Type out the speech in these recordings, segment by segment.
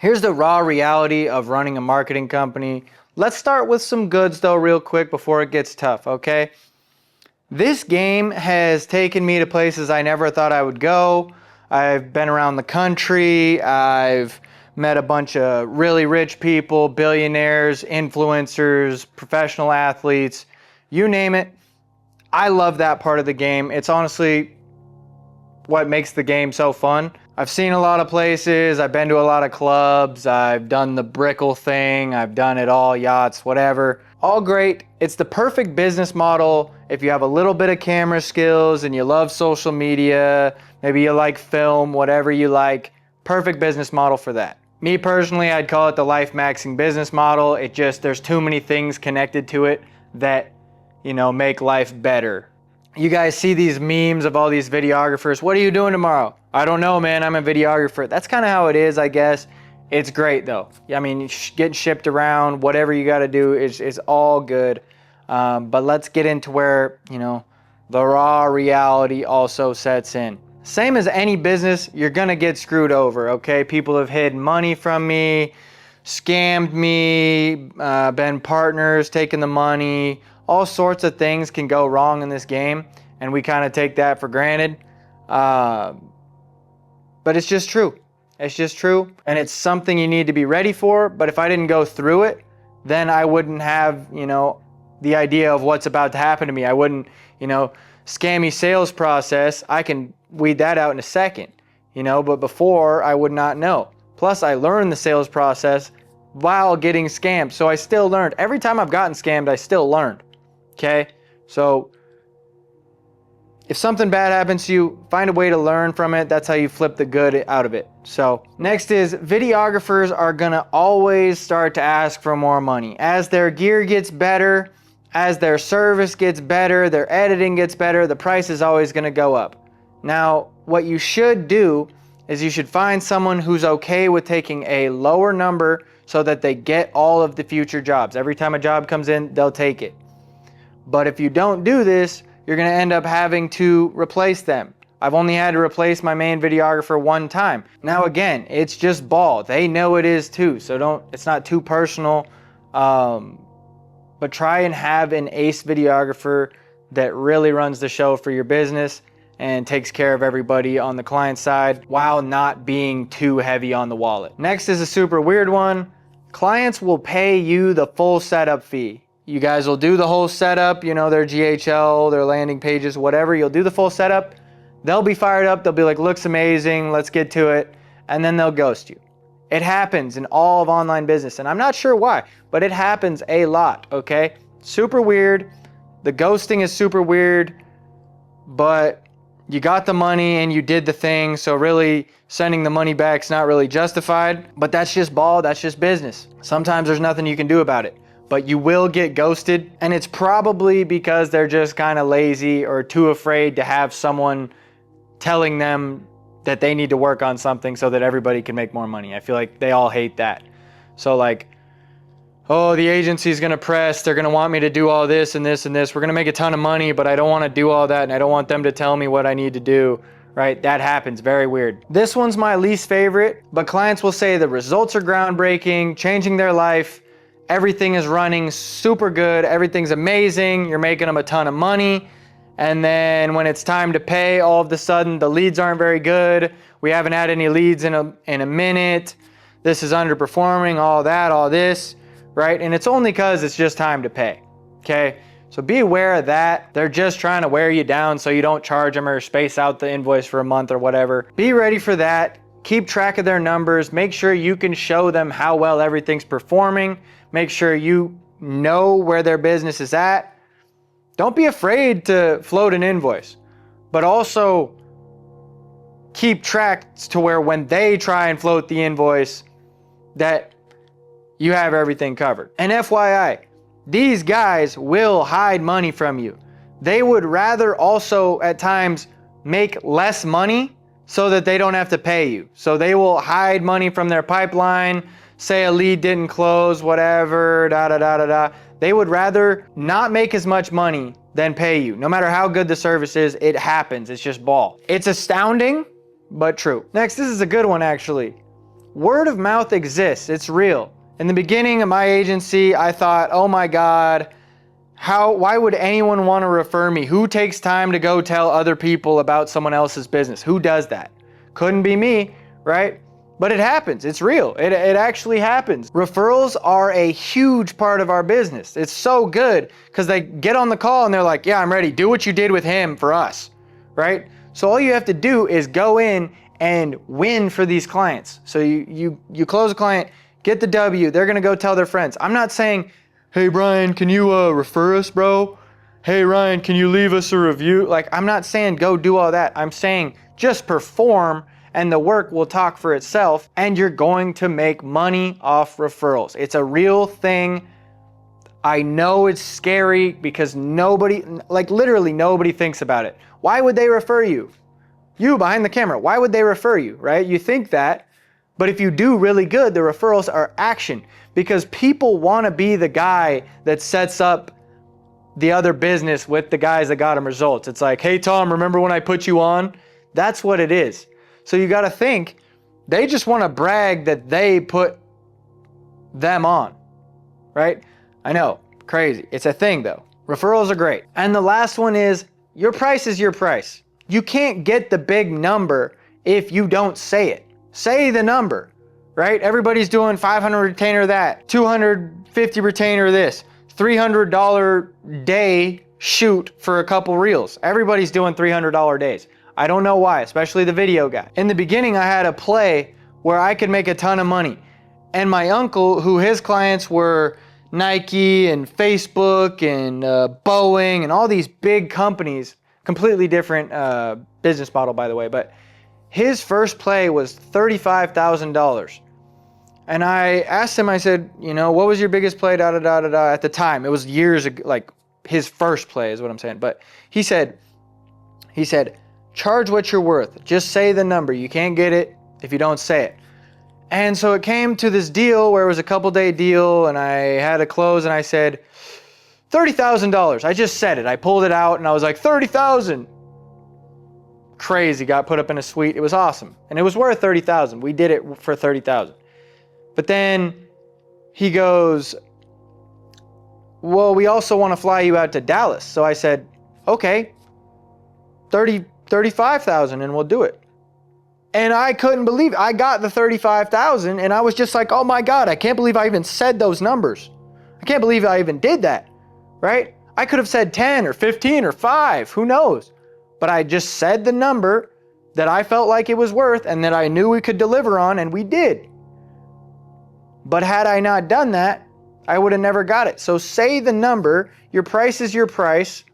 Here's the raw reality of running a marketing company. Let's start with some goods though real quick before it gets tough, okay? This game has taken me to places I never thought I would go. I've been around the country. I've met a bunch of really rich people, billionaires, influencers, professional athletes, you name it. I love that part of the game. It's honestly what makes the game so fun. I've seen a lot of places, I've been to a lot of clubs, I've done the Brickle thing, I've done it all, yachts, whatever. All great. It's the perfect business model if you have a little bit of camera skills and you love social media, maybe you like film, whatever you like. Perfect business model for that. Me personally, I'd call it the life maxing business model. It just, there's too many things connected to it that, you know, make life better. You guys see these memes of all these videographers. What are you doing tomorrow? I don't know, man. I'm a videographer. That's kind of how it is, I guess. It's great though. I mean, getting shipped around, whatever you got to do is all good. But let's get into where, you know, the raw reality also sets in. Same as any business, you're going to get screwed over, okay? People have hidden money from me, scammed me, been partners, taken the money. All sorts of things can go wrong in this game, and we kind of take that for granted. But it's just true. It's just true, and it's something you need to be ready for. But if I didn't go through it, then I wouldn't have, you know, the idea of what's about to happen to me. I wouldn't, you know, scammy sales process. I can weed that out in a second, you know, but before I would not know. Plus, I learned the sales process while getting scammed, so I still learned. Every time I've gotten scammed, I still learned. Okay, so if something bad happens to you, find a way to learn from it. That's how you flip the good out of it. So next is videographers are gonna always start to ask for more money. As their gear gets better, as their service gets better, their editing gets better, the price is always gonna go up. Now, what you should do is you should find someone who's okay with taking a lower number so that they get all of the future jobs. Every time a job comes in, they'll take it. But if you don't do this, you're going to end up having to replace them. I've only had to replace my main videographer one time. Now again, it's just ball. They know it is too, so it's not too personal. But try and have an ace videographer that really runs the show for your business and takes care of everybody on the client side while not being too heavy on the wallet. Next is a super weird one. Clients will pay you the full setup fee. You guys will do the whole setup, you know, their GHL, their landing pages, whatever. You'll do the full setup. They'll be fired up. They'll be like, looks amazing. Let's get to it. And then they'll ghost you. It happens in all of online business. And I'm not sure why, but it happens a lot, okay? Super weird. The ghosting is super weird, but you got the money and you did the thing. So really sending the money back is not really justified, but that's just ball. That's just business. Sometimes there's nothing you can do about it. But you will get ghosted, and it's probably because they're just kind of lazy or too afraid to have someone telling them that they need to work on something so that everybody can make more money. I feel like they all hate that. So like, oh, the agency's gonna press, they're gonna want me to do all this and this and this. We're gonna make a ton of money, but I don't wanna do all that and I don't want them to tell me what I need to do, right? That happens, very weird. This one's my least favorite, but clients will say the results are groundbreaking, changing their life. Everything is running super good. Everything's amazing. You're making them a ton of money. And then when it's time to pay, all of a sudden the leads aren't very good. We haven't had any leads in a minute. This is underperforming, all that, all this, right? And it's only because it's just time to pay, okay? So be aware of that. They're just trying to wear you down so you don't charge them or space out the invoice for a month or whatever. Be ready for that. Keep track of their numbers. Make sure you can show them how well everything's performing. Make sure you know where their business is at. Don't be afraid to float an invoice, but also keep track to where when they try and float the invoice that you have everything covered. And FYI, these guys will hide money from you. They would rather also at times make less money so that they don't have to pay you. So they will hide money from their pipeline, say a lead didn't close, whatever, They would rather not make as much money than pay you. No matter how good the service is, it happens. It's just ball. It's astounding, but true. Next, this is a good one actually. Word of mouth exists. It's real. In the beginning of my agency, I thought, oh my God, why would anyone want to refer me? Who takes time to go tell other people about someone else's business? Who does that? Couldn't be me, right? But it happens. It's real. It actually happens. Referrals are a huge part of our business. It's so good because they get on the call and they're like, yeah, I'm ready. Do what you did with him for us, right? So all you have to do is go in and win for these clients. So you close a client, get the W, they're gonna go tell their friends. I'm not saying, hey Brian, can you refer us, bro? Hey Ryan, can you leave us a review? Like, I'm not saying go do all that. I'm saying just perform and the work will talk for itself and you're going to make money off referrals. It's a real thing. I know it's scary because nobody, like literally nobody thinks about it. Why would they refer you? You behind the camera, why would they refer you, right? You think that, but if you do really good, the referrals are action because people want to be the guy that sets up the other business with the guys that got them results. It's like, hey Tom, remember when I put you on? That's what it is. So you got to think, they just want to brag that they put them on, right? I know, crazy. It's a thing though. Referrals are great. And the last one is, your price is your price. You can't get the big number if you don't say it. Say the number, right? Everybody's doing 500 retainer that, 250 retainer this, $300 day shoot for a couple reels. Everybody's doing $300 days. I don't know why, especially the video guy. In the beginning, I had a play where I could make a ton of money. And my uncle, who his clients were Nike and Facebook and Boeing and all these big companies, completely different business model, by the way, but his first play was $35,000. And I asked him, I said, you know, what was your biggest play, da da da da da, at the time? It was years ago, like his first play is what I'm saying. But he said, charge what you're worth. Just say the number. You can't get it if you don't say it. And so it came to this deal where it was a couple day deal and I had to close and I said, $30,000. I just said it. I pulled it out and I was like, 30,000. Crazy. Got put up in a suite. It was awesome. And it was worth 30,000. We did it for 30,000. But then he goes, well, we also want to fly you out to Dallas. So I said, okay, 35,000 and we'll do it. And I couldn't believe it. I got the 35,000 and I was just like, oh my God, I can't believe I even said those numbers. I can't believe I even did that, right? I could have said 10 or 15 or 5, who knows? But I just said the number that I felt like it was worth and that I knew we could deliver on, and we did. But had I not done that, I would have never got it. So say the number. Your price is your price.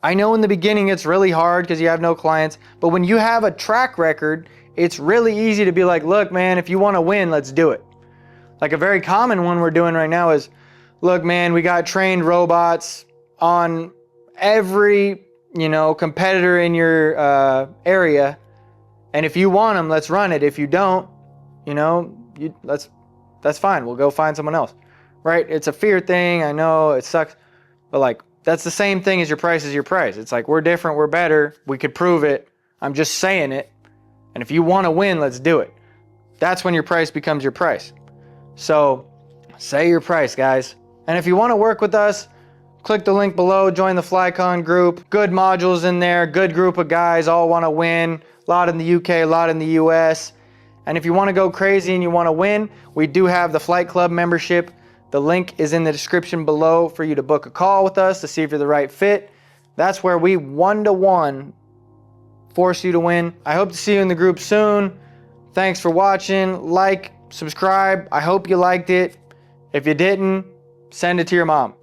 I know in the beginning it's really hard because you have no clients, but when you have a track record, it's really easy to be like, look, man, if you want to win, let's do it. Like a very common one we're doing right now is, look, man, we got trained robots on every, competitor in your area. And if you want them, let's run it. If you don't, that's fine. We'll go find someone else, right? It's a fear thing. I know it sucks, but like, that's the same thing as your price is your price. It's like, we're different, we're better, we could prove it. I'm just saying it. And if you want to win, let's do it. That's when your price becomes your price. So say your price, guys. And if you want to work with us, click the link below, join the FlyCon group. Good modules in there, good group of guys, all want to win. A lot in the UK, a lot in the US. And if you want to go crazy and you want to win, we do have the Flight Club membership. The link is in the description below for you to book a call with us to see if you're the right fit. That's where we one-to-one force you to win. I hope to see you in the group soon. Thanks for watching. Like, subscribe. I hope you liked it. If you didn't, send it to your mom.